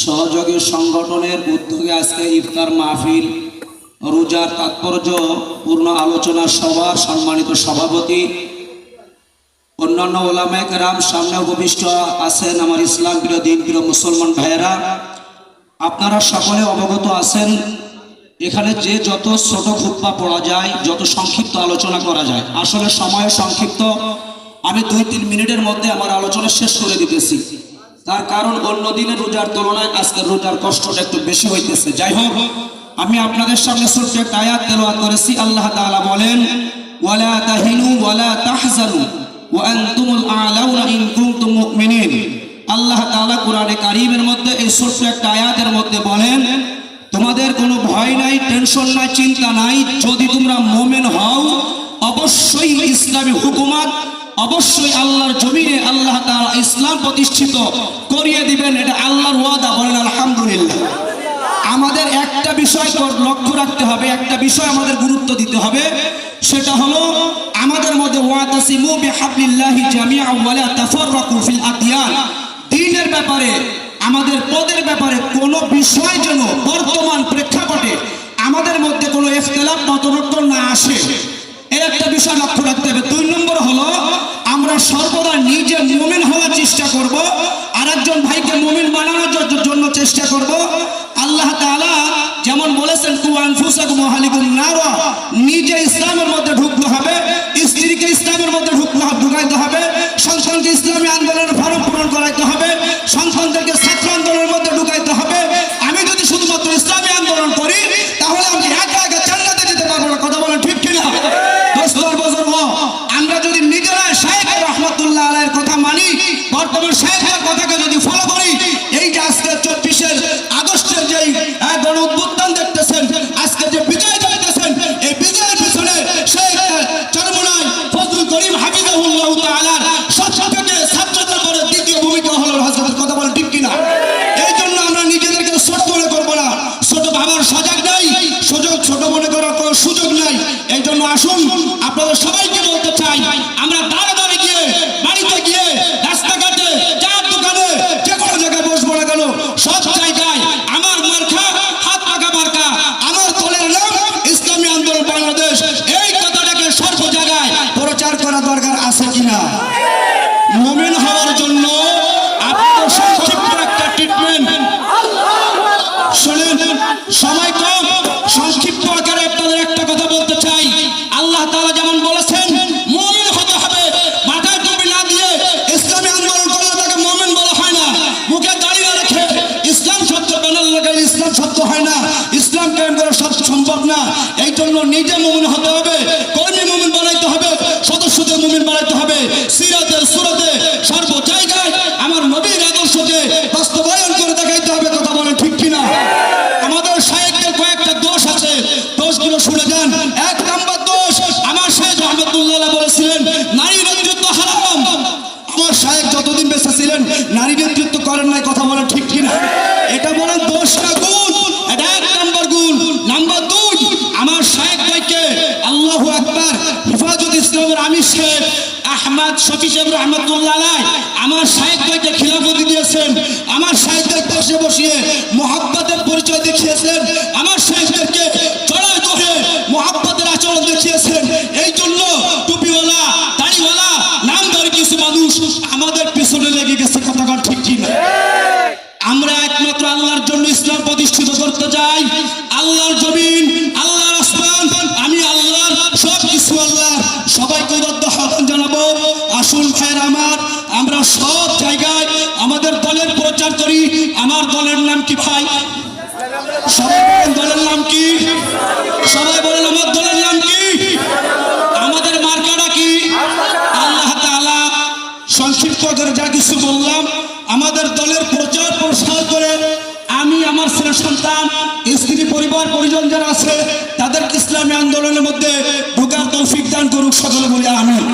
সহযোগী সংগঠনের উদ্যোগে আজকে ইফতার মাহফিল রোজার তাৎপর্য পূর্ণ আলোচনা সভা সম্মানিত সভাপতি অন্যান্য ওলামায়ে কেরাম সামনে উপবিষ্ট আছেন আমার ইসলাম প্রিয় দিন প্রিয় মুসলমান ভাইয়েরা, আপনারা সকলে অবগত আছেন এখানে যে যত ছোট খুতবা পড়া যায়, যত সংক্ষিপ্ত আলোচনা করা যায়, আসলে সময় সংক্ষিপ্ত। আমি 2-3 মিনিটের মধ্যে আমার আলোচনা শেষ করে দিতেছি। তার কারণ অন্য দিনের রোজার তুলনায় আজকের রোজার কষ্টটা একটু বেশি হইতেছে। যাই হোক, আমি আপনাদের সামনে ছোট্ট একটা আয়াত তেলাওয়াত করেছি। আল্লাহ তাআলা বলেন, ওয়ালা তাহিনু ওয়ালা তাহজানু ওয়া আনতুমুল আ'লাউনা ইন কুনতুম মুমিনিন। আল্লাহ তাআলা কোরআনে কারীমের মধ্যে এই ছোট্ট একটা আয়াতের মধ্যে বলেন, তোমাদের কোনো ভয় নাই, টেনশন নাই, চিন্তা নাই, যদি তোমরা মুমিন হও অবশ্যই ইসলামী হুকুমত, অবশ্যই আল্লাহর জমিনে আল্লাহ তাআলা ইসলাম প্রতিষ্ঠিত করিয়ে দিবেন। এটা আল্লাহর ওয়াদা। বলেন আলহামদুলিল্লাহ। আমাদের একটা বিষয় লক্ষ্য রাখতে হবে, একটা বিষয় আমাদের গুরুত্ব দিতে হবে, সেটা হলো আমাদের মধ্যে ওয়াতাসিমু বিহাবলিল্লাহি জামিআন ওয়া লা তাফাররাকু ফিল আদিয়ান। দ্বীনের ব্যাপারে, আমাদের পদের ব্যাপারে কোনো বিষয় যেন বর্তমান প্রেক্ষাপটে আমাদের মধ্যে কোনো ইখতিলাফ মতনৈক্য না আসে, এর একটা বিষয় লক্ষ্য রাখতে হবে। 2 নম্বর হলো আমরা সর্বদা নিজে মুমিন হওয়ার চেষ্টা করব, আরেকজন ভাইকে মুমিন বানানোর জন্য চেষ্টা করব। আল্লাহ তাআলা যেমন বলেছেন, কু আনফুসাকুম ওয়া আহলিকুম নারা, নিজে ইসলামের মধ্যে ঢুকতে হবে, স্ত্রীকে ইসলামের মধ্যে ঢুকাইতে হবে, সন্তানকে ইসলামী আন্দোলনের ফরম পূরণ করাইতে হবে, সন্তানদেরকে ছাত্র আন্দোলনের মধ্যে ঢুকাইতে হবে। আমি যদি শুধুমাত্র ইসলামী আন্দোলন করি তাহলে আমি একা একা জান্নাতে যেতে পারবো না। কথা বলেন ঠিক কিনা? আমরা যদি নিজেরা শাইখ রহমাতুল্লাহ আলাইহির কথা মানি, বর্তমান শাইখের কথাকে যদি ফলো করি, এই যে আজকে 24 আগস্টের যে গণ অভ্যুত্থান দেখতেছেন, আজকে যে বিজয় দেখতেছেন, এই বিজয়ের পিছনে শাইখ চরমনাই ফজলুল করিম হাফিজাহুল্লাহ তাআলা সবথেকে ছাত্রদের পরে দ্বিতীয় ভূমিকা হলো হযরতের। কথা বলেন ঠিক কিনা? এই জন্য আমরা নিজেদেরকে ছোট মনে করবো না, ছোট ভাবার সজাগ নাই, ছোট মনে করার কোনো সুযোগ নাই। এই জন্য আসুন আপনাদের সবাইকে বলতে চাই, আমরা দাঁড়ে দাঁড়ে গিয়ে, বাড়িতে গিয়ে, রাস্তাঘাটে, চায়ের দোকানে, যে কোনো জায়গায় বসবো না কেন, সব জায়গায় আমার মার্কা, হাত পাকা মার্কা, আমার দলের নাম ইসলামী আন্দোলন বাংলাদেশ, এই কথাটাকে সর্ব জায়গায় প্রচার করা দরকার আছে কিনা? মুমিন হওয়ার জন্য আপনাদের সংক্ষিপ্ত একটা ট্রিটমেন্ট শুনেন, সময় কম, সংক্ষিপ্ত আকারে আপনাদের একটা কথা বলতে চাই। আল্লাহ তাআলা যেমন বলেছেন মুমিন হতে হবে, মাথায় টুপি না দিয়ে ইসলামী আন্দোলন করলে তাকে মুমিন বলা হয় না। মুখে দাড়ি না রেখে ইসলাম শব্দ বানাল লাগালে ইসলাম শব্দ হয় না, ইসলাম কায়েম করা সম্ভব না। এই জন্য নিজে মুমিন হতে হবে, কর্মী মুমিন বানাইতে হবে, সদস্যদের মুমিন বানাইতে হবে, সিরাতে সুরাতে সর্ব জায়গায় আমার নবীর আদর্শকে বাস্তবায়ন করে দেখাইতে হবে। কথা বলেন ঠিক কিনা? আমাদের শাইখের কয়েকটা দোষ আছে, দোষগুলো শুনে যান। 1 নম্বর দোষ, আমার শাইখ রহমাতুল্লাহ বলেছিলেন নারী নেতৃত্ব হারাম। আমার শাইখ যতদিন বেঁচে ছিলেন নারী নেতৃত্ব করেন নাই। কথা বলেন ঠিক কিনা? এটা বলেন দোষ না গুণ? এটা 1 নম্বর গুণ। নাম্বার 2, আমার শাইখ ভাইকে আল্লাহু আকবার হেফাজত ইসলামের আমির শেখ আহমদ শফি সাহেব রহমাতুল্লাহ আলাইহি আমার শাইখ ভাইকে খিলাফতি দিয়েছেন, আমার শাইখদের পাশে বসিয়ে মুহাব্বতের পরিচয় দেখিয়েছেন, আমার শাইখদেরকে চড়াই ধরে মুহাব্বতের আচরণ দেখিয়েছেন। এই জন্য টুপিওয়ালা, দাড়িওয়ালা, নামদারি কিছু মানুষ আমাদের পিছনে লেগে গেছে। কথা ঠিক কিনা? আমরা একমাত্র আল্লাহর জন্য ইসলাম প্রতিষ্ঠিত করতে চাই। আল্লাহর জমিন, আল্লাহর আসমান, আমি আল্লাহর, সব কিছু আল্লাহর। সবাইকে আহ্বান জানাবো, আসুন ভাইয়ের আমার, আমরা সব জায়গায় আমাদের দলের প্রচার করি। আমার দলের নাম কি ভাই? সবাই বলেন দলের নাম কি? সবাই বলেন আমার দলের নাম কি? আমাদের মার্কাটা কি? আল্লাহ তাআলা। সংক্ষিপ্ত করে যা কিছু বললাম, আমাদের দলের প্রচার প্রসার করে আমি, আমার ছেলে সন্তান, স্ত্রী, পরিবার, পরিজন যারা আছে তাদেরকে ইসলামী আন্দোলনের মধ্যে ঢোকার তৌফিক দান করুক। সকলে বলি আমিন।